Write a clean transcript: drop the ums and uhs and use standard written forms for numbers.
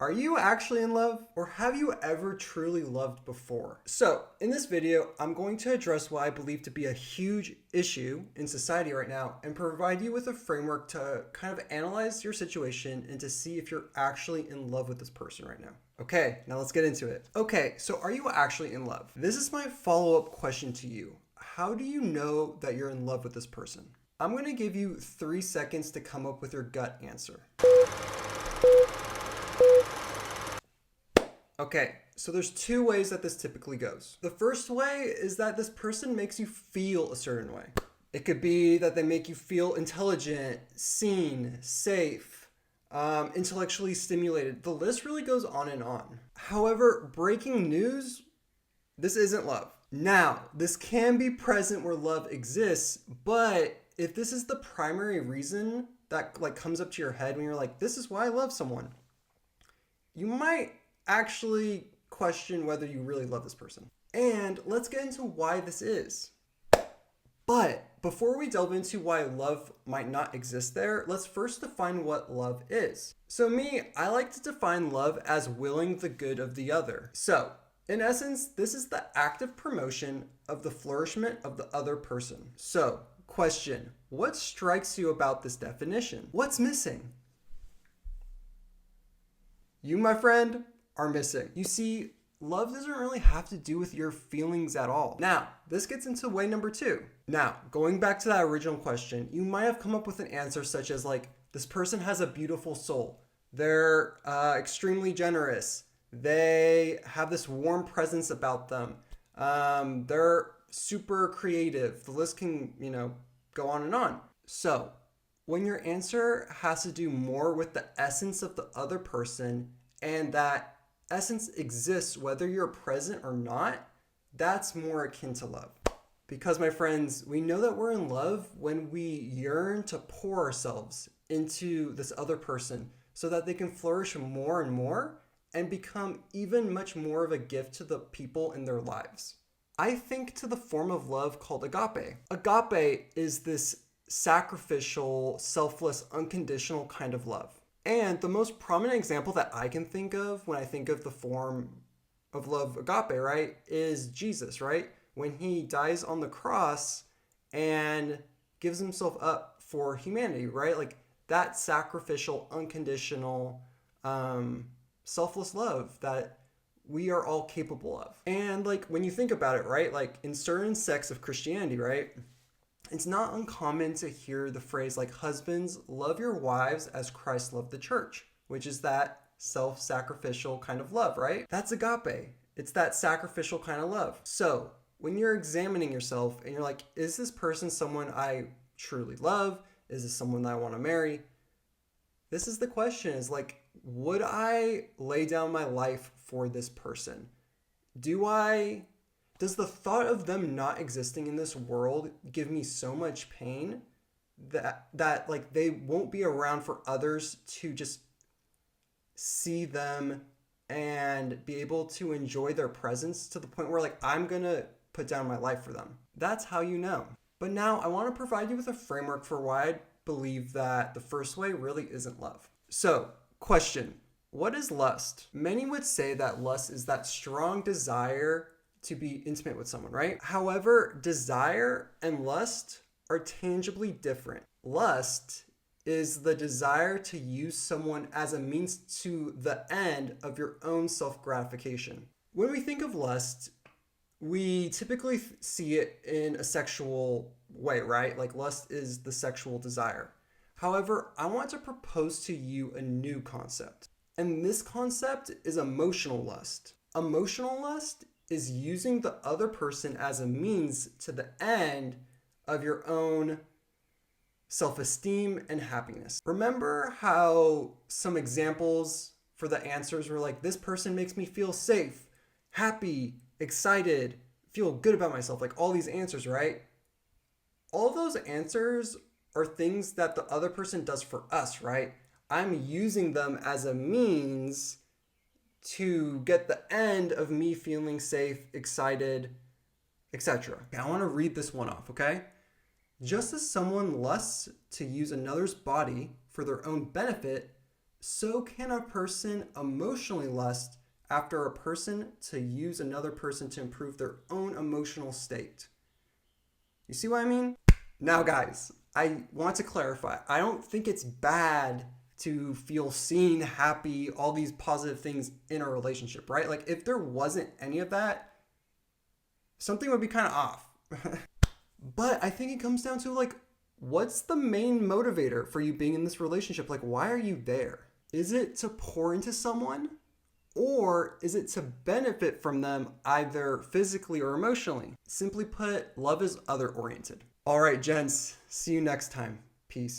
Are you actually in love, or have you ever truly loved before? So, in this video, I'm going to address what I believe to be a huge issue in society right now and provide you with a framework to kind of analyze your situation and to see if you're actually in love with this person right now. Okay, now let's get into it. Okay, so are you actually in love? This is my follow-up question to you. How do you know that you're in love with this person? I'm going to give you 3 seconds to come up with your gut answer. Okay, so there's 2 ways that this typically goes. The first way is that this person makes you feel a certain way. It could be that they make you feel intelligent, seen, safe, intellectually stimulated. The list really goes on and on. However, breaking news, this isn't love. Now, this can be present where love exists, but if this is the primary reason that comes up to your head when you're like, this is why I love someone, you might actually question whether you really love this person. And let's get into why this is. But before we delve into why love might not exist there, let's first define what love is. So I like to define love as willing the good of the other. So, in essence, this is the active promotion of the flourishment of the other person. So, question, what strikes you about this definition? What's missing? You, my friend, are missing. You see, love doesn't really have to do with your feelings at all. Now, this gets into way number 2. Now, going back to that original question, you might have come up with an answer such as this person has a beautiful soul. They're extremely generous. They have this warm presence about them. They're super creative. The list can, go on and on. So, when your answer has to do more with the essence of the other person and that essence exists whether you're present or not, that's more akin to love. Because, my friends, we know that we're in love when we yearn to pour ourselves into this other person so that they can flourish more and more and become even much more of a gift to the people in their lives. I think to the form of love called agape. Agape is this sacrificial, selfless, unconditional kind of love. And the most prominent example that I can think of when I think of the form of love agape, right, is Jesus, right? When he dies on the cross and gives himself up for humanity, right? That sacrificial, unconditional, selfless love that we are all capable of. And when you think about it, right, in certain sects of Christianity, right, it's not uncommon to hear the phrase husbands, love your wives as Christ loved the church, which is that self-sacrificial kind of love, right? That's agape. It's that sacrificial kind of love. So when you're examining yourself and you're like, is this person someone I truly love? Is this someone that I want to marry? This is the question, is would I lay down my life for this person? Does the thought of them not existing in this world give me so much pain that they won't be around for others to just see them and be able to enjoy their presence to the point where I'm gonna put down my life for them? That's how you know. But now I want to provide you with a framework for why I believe that the first way really isn't love. So, question, what is lust? Many would say that lust is that strong desire to be intimate with someone, right? However, desire and lust are tangibly different. Lust is the desire to use someone as a means to the end of your own self-gratification. When we think of lust, we typically see it in a sexual way, right? Lust is the sexual desire. However, I want to propose to you a new concept. And this concept is emotional lust. Emotional lust is using the other person as a means to the end of your own self-esteem and happiness. Remember how some examples for the answers were this person makes me feel safe, happy, excited, feel good about myself, all these answers, right? All those answers are things that the other person does for us, right? I'm using them as a means to get the end of me feeling safe, excited, etc. I want to read this one off, okay? Just as someone lusts to use another's body for their own benefit, so can a person emotionally lust after a person to use another person to improve their own emotional state. You see what I mean? Now, guys, I want to clarify. I don't think it's bad to feel seen, happy, all these positive things in a relationship, right? Like, if there wasn't any of that, something would be kind of off. But I think it comes down to, like, what's the main motivator for you being in this relationship? Like, why are you there? Is it to pour into someone? Or is it to benefit from them either physically or emotionally? Simply put, love is other oriented. All right, gents, see you next time. Peace.